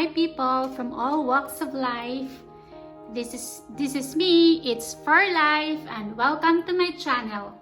Hi people from all walks of life. This is me, it's For Life, and welcome to my channel.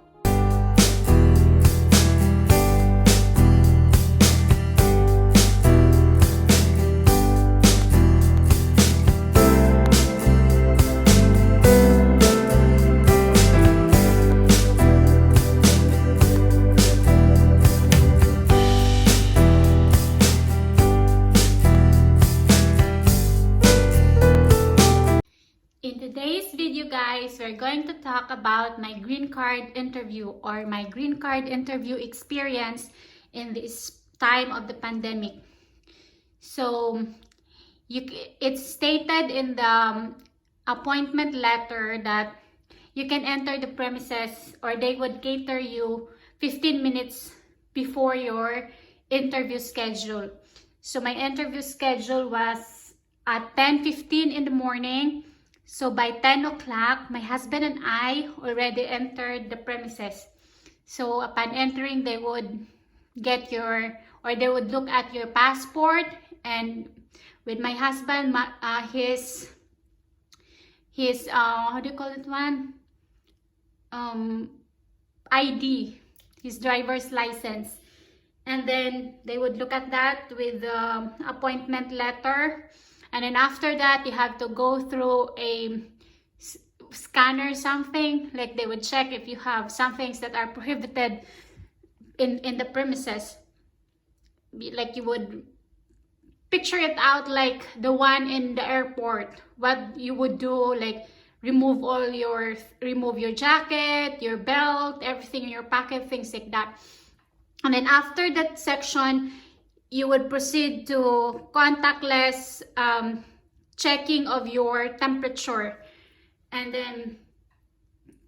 In today's video, guys, we're going to talk about my green card interview or my green card interview experience in this time of the pandemic. So, it's stated in the appointment letter that you can enter the premises or they would cater you 15 minutes before your interview schedule. So, my interview schedule was at 10:15 in the morning. So by 10 o'clock, my husband and I already entered the premises. So upon entering, they would they would look at your passport, and with my husband, his how do you call it one? ID, his driver's license. And then they would look at that with the appointment letter. And then after that, you have to go through a scanner, something like they would check if you have some things that are prohibited in the premises. Like you would picture it out like the one in the airport. What you would do, like remove your jacket, your belt, everything in your pocket, things like that. And then after that section, you would proceed to contactless checking of your temperature. And then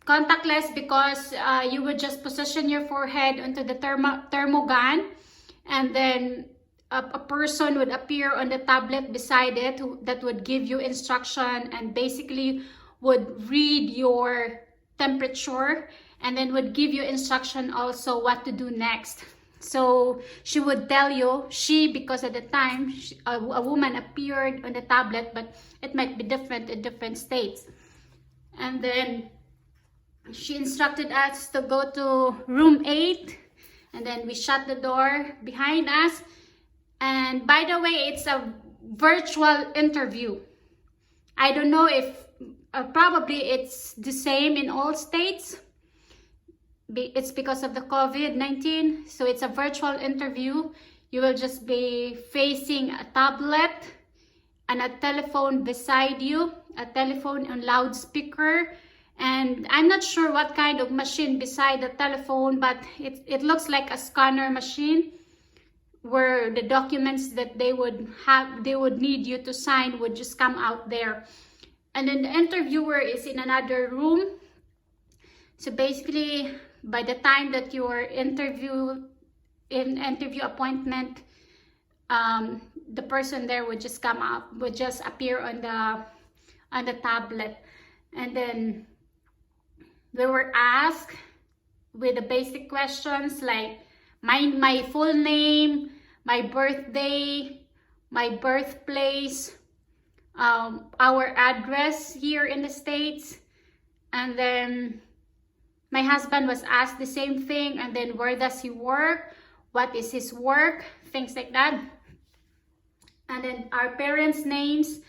contactless because you would just position your forehead onto the thermogun, and then a person would appear on the tablet beside it that would give you instruction and basically would read your temperature and then would give you instruction also what to do next. So she would tell you, because at the time a woman appeared on the tablet, but it might be different in different states. And then she instructed us to go to room 8, and then we shut the door behind us. And by the way, it's a virtual interview. I don't know if probably it's the same in all states. It's because of the COVID-19, so it's a virtual interview. You will just be facing a tablet and a telephone beside you, a telephone on loudspeaker, and I'm not sure what kind of machine beside the telephone, but it looks like a scanner machine where the documents that they would need you to sign would just come out there. And then the interviewer is in another room. So basically, by the time that your interview appointment, the person there would just come up, would just appear on the tablet. And then we were asked with the basic questions like my full name, my birthday, my birthplace, our address here in the States, and then my husband was asked the same thing, and then where does he work, what is his work, things like that. And then our parents' names.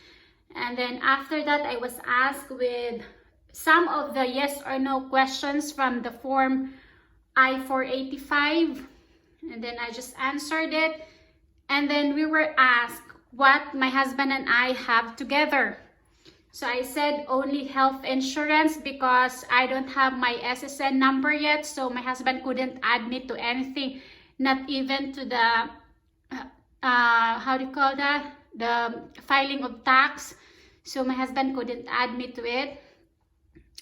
And then after that, I was asked with some of the yes or no questions from the form I-485. And then I just answered it. And then we were asked what my husband and I have together. So I said only health insurance because I don't have my SSN number yet. So my husband couldn't add me to anything, not even to the, how do you call that? The filing of tax. So my husband couldn't add me to it.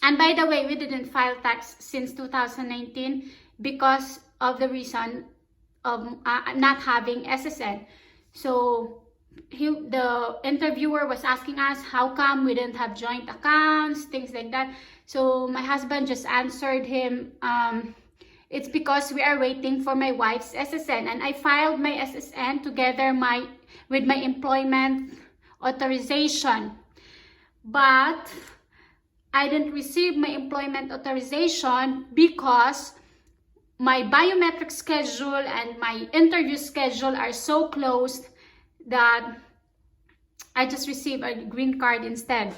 And by the way, we didn't file tax since 2019 because of the reason of not having SSN. So the interviewer was asking us how come we didn't have joint accounts, things like that. So my husband just answered him, it's because we are waiting for my wife's SSN, and I filed my SSN together with my employment authorization. But I didn't receive my employment authorization because my biometric schedule and my interview schedule are so close that I just received a green card instead.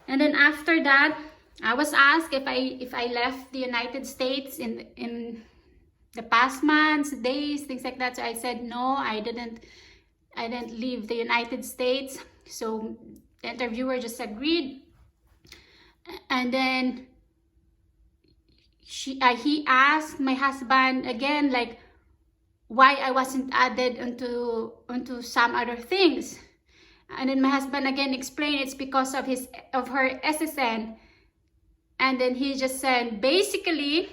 And then after that, I was asked if I left the United States in the past months, days, things like that. So I said no, I didn't leave the United States. So the interviewer just agreed. And then he asked my husband again, like, why I wasn't added onto some other things. And then my husband again explained it's because of her SSN. And then he just said, basically,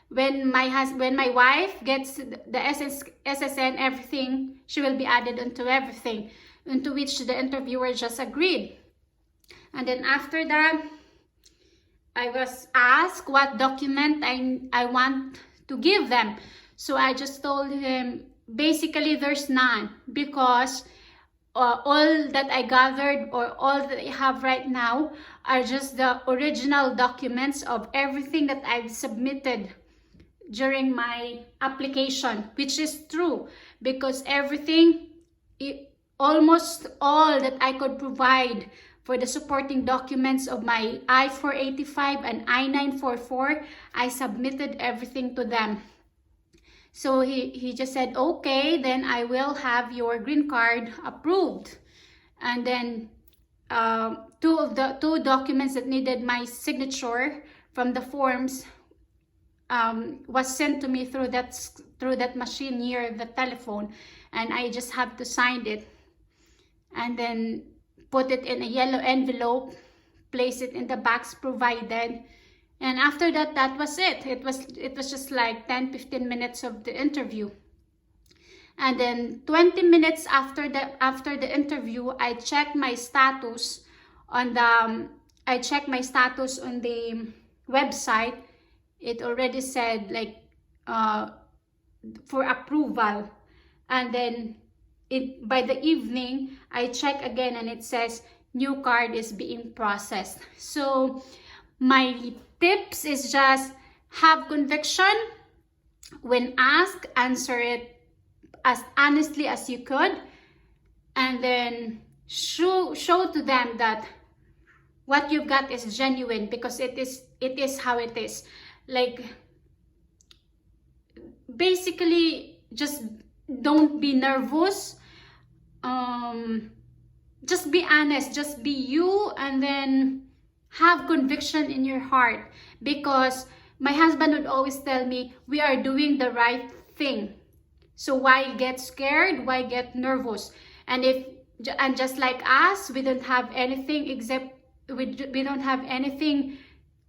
when my wife gets the SSN, everything, she will be added onto everything, into which the interviewer just agreed. And then after that, I was asked what document I want to give them. So I just told him, basically there's none, because all that I gathered or all that I have right now are just the original documents of everything that I've submitted during my application, which is true, because everything, almost all that I could provide for the supporting documents of my I-485 and I-944, I submitted everything to them. So he just said, okay, then I will have your green card approved. And then two documents that needed my signature from the forms was sent to me through that machine near the telephone, and I just have to sign it and then put it in a yellow envelope, place it in the box provided. And after that, that was it. It was just like 10-15 minutes of the interview. And then 20 minutes after the interview, I checked my status on the website. It already said like for approval. And then by the evening, I check again and it says new card is being processed. So my tips is just have conviction. When asked, answer it as honestly as you could, and then show to them that what you got is genuine, because it is how it is. Like, basically, just don't be nervous. Just be honest, just be you, and then have conviction in your heart, because my husband would always tell me, we are doing the right thing, so why get scared, why get nervous? And just like us, we don't have anything except we don't have anything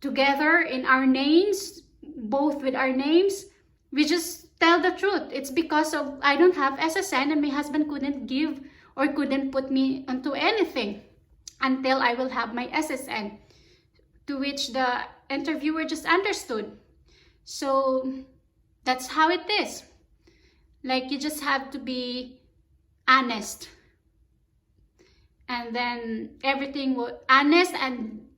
together in our names, both with our names. We just tell the truth. It's because of I don't have SSN, and my husband couldn't give or couldn't put me onto anything until I will have my SSN, to which the interviewer just understood. So that's how it is. Like, you just have to be honest, and then everything will honest and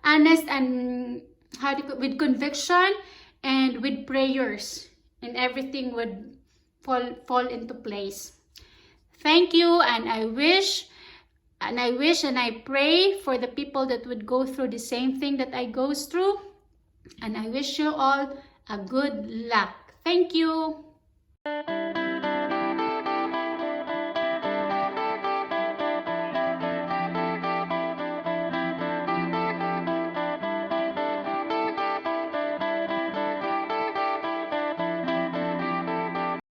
honest and with conviction and with prayers, and everything would fall into place. Thank you, and I wish and I pray for the people that would go through the same thing that I goes through, and I wish you all a good luck. Thank you.